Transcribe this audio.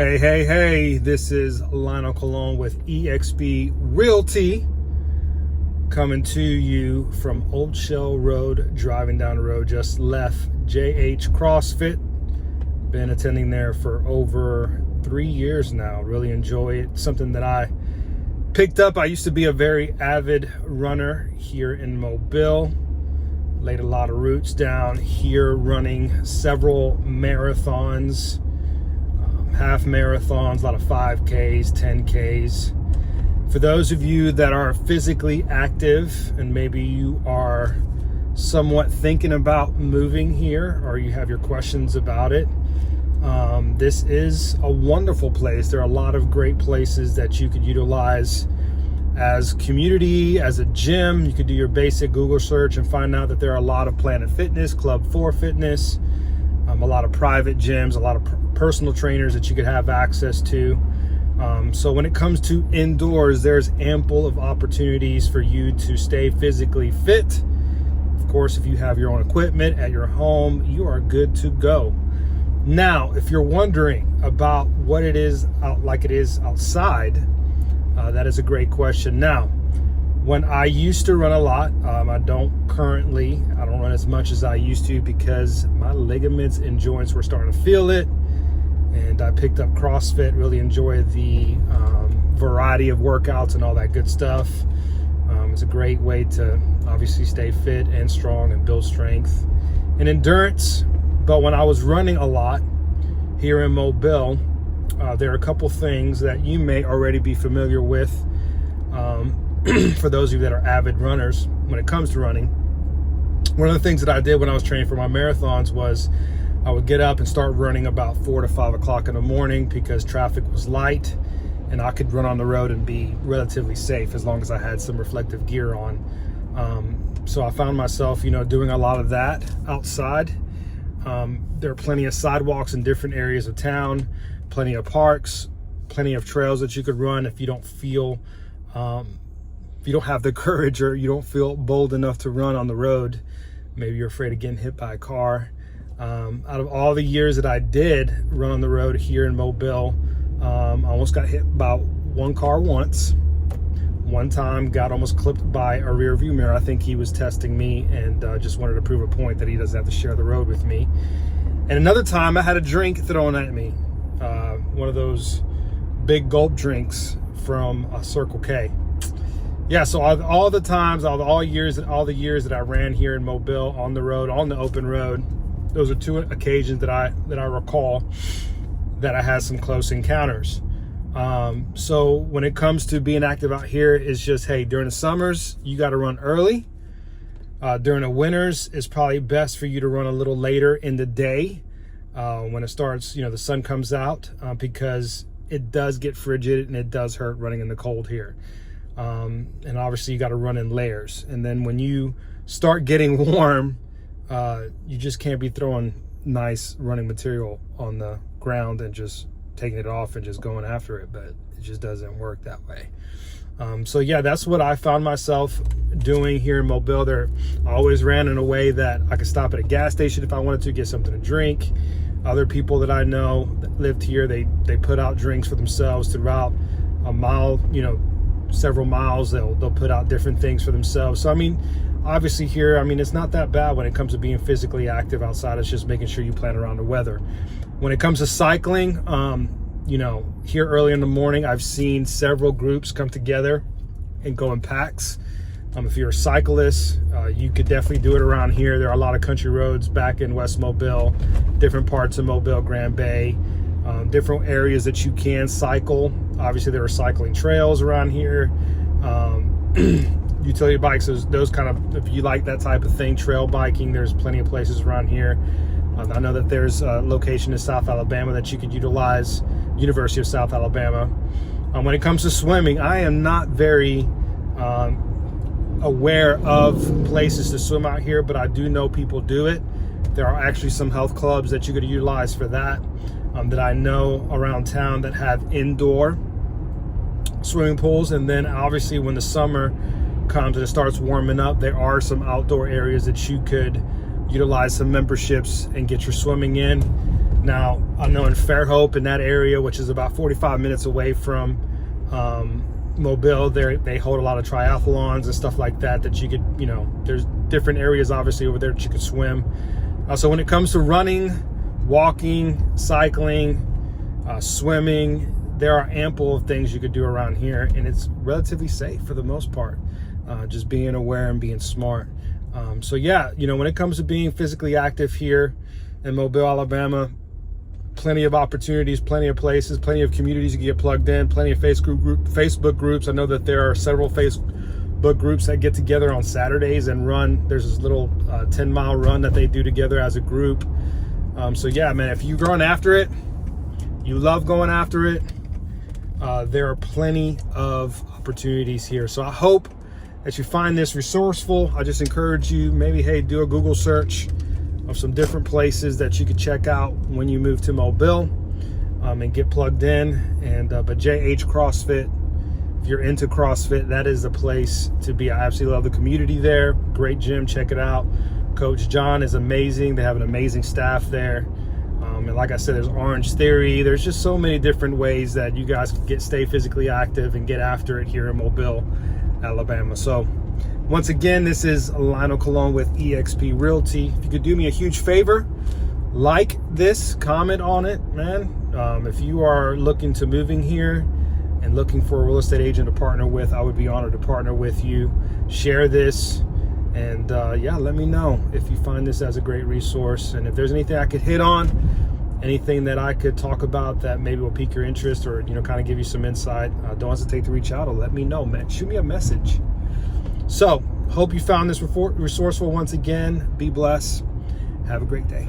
Hey, this is Leonel Colon with EXP Realty coming to you from Old Shell Road, driving down the road. Just left JH CrossFit. Been attending there for over 3 years now. Really enjoy it. Something that I picked up. I used to be a very avid runner here in Mobile. Laid a lot of roots down here, running several marathons, half marathons, a lot of 5Ks, 10Ks. For those of you that are physically active and maybe you are somewhat thinking about moving here or you have your questions about it, this is a wonderful place. There are a lot of great places that you could utilize as community, as a gym. You could do your basic Google search and find out that there are a lot of Planet Fitness, Club 4 Fitness, a lot of private gyms, a lot of personal trainers that you could have access to. So when it comes to indoors, there's ample of opportunities for you to stay physically fit. Of course, if you have your own equipment at your home, you are good to go. Now, if you're wondering about what it is like it is outside, that is a great question. Now, when I used to run a lot, I don't run as much as I used to because my ligaments and joints were starting to feel it. And I picked up CrossFit, really enjoy the variety of workouts and all that good stuff. It's a great way to obviously stay fit and strong and build strength and endurance. But when I was running a lot here in Mobile, there are a couple things that you may already be familiar with for those of you that are avid runners when it comes to running. One of the things that I did when I was training for my marathons was I would get up and start running about 4 to 5 o'clock in the morning because traffic was light and I could run on the road and be relatively safe as long as I had some reflective gear on. So I found myself, doing a lot of that outside. There are plenty of sidewalks in different areas of town, plenty of parks, plenty of trails that you could run if you don't feel, if you don't have the courage or you don't feel bold enough to run on the road. Maybe you're afraid of getting hit by a car. Out of all the years that I did run on the road here in Mobile, I almost got hit by one car once. One time got almost clipped by a rear view mirror. I think he was testing me and just wanted to prove a point that he doesn't have to share the road with me. And another time I had a drink thrown at me. One of those big gulp drinks from Circle K. Yeah, so all the years that I ran here in Mobile on the road, on the open road, those are two occasions that I recall that I had some close encounters. So when it comes to being active out here, it's just, hey, during the summers, you got to run early. During the winters, it's probably best for you to run a little later in the day when it starts, the sun comes out, because it does get frigid and it does hurt running in the cold here. And obviously you got to run in layers. And then when you start getting warm, you just can't be throwing nice running material on the ground and just taking it off and just going after it, but it just doesn't work that way. So yeah, that's what I found myself doing here in Mobile. I always ran in a way that I could stop at a gas station if I wanted to get something to drink. Other people that I know that lived here, they put out drinks for themselves throughout a mile, several miles. They'll put out different things for themselves. So obviously here, it's not that bad when it comes to being physically active outside. It's just making sure you plan around the weather. When it comes to cycling, here early in the morning, I've seen several groups come together and go in packs. If you're a cyclist, you could definitely do it around here. There are a lot of country roads back in West Mobile, different parts of Mobile, Grand Bay, different areas that you can cycle. Obviously, there are cycling trails around here. Utility bikes, those kind of, if you like that type of thing, trail biking, there's plenty of places around here. I know that there's a location in South Alabama that you could utilize, University of South Alabama. When it comes to swimming, I am not very aware of places to swim out here, but I do know people do it. There are actually some health clubs that you could utilize for that, that I know around town that have indoor swimming pools. And then obviously when the summer comes and it starts warming up, there are some outdoor areas that you could utilize some memberships and get your swimming in. Now, I know in Fairhope, in that area, which is about 45 minutes away from Mobile, they hold a lot of triathlons and stuff like that you could, there's different areas obviously over there that you could swim. So when it comes to running, walking, cycling, swimming, there are ample of things you could do around here, and it's relatively safe for the most part. Just being aware and being smart. So yeah, when it comes to being physically active here in Mobile, Alabama, plenty of opportunities, plenty of places, plenty of communities you can get plugged in, plenty of Facebook groups. I know that there are several Facebook groups that get together on Saturdays and run. There's this little 10-mile run that they do together as a group. So yeah, man, if you're going after it, you love going after it, there are plenty of opportunities here. So I hope that you find this resourceful. I just encourage you, maybe, hey, do a Google search of some different places that you could check out when you move to Mobile, and get plugged in. And but JH CrossFit, if you're into CrossFit, that is the place to be. I absolutely love the community there. Great gym, check it out. Coach John is amazing. They have an amazing staff there. And like I said, there's Orange Theory. There's just so many different ways that you guys can stay physically active and get after it here in Mobile, Alabama. So once again, this is Leonel Colon with EXP Realty. If you could do me a huge favor, like this, comment on it, man. If you are looking to moving here and looking for a real estate agent to partner with, I would be honored to partner with you. Share this, and yeah, let me know if you find this as a great resource, and if there's anything I could hit on, anything that I could talk about that maybe will pique your interest, or kind of give you some insight, don't hesitate to reach out or let me know, man. Shoot me a message. So hope you found this resourceful. Once again, be blessed. Have a great day.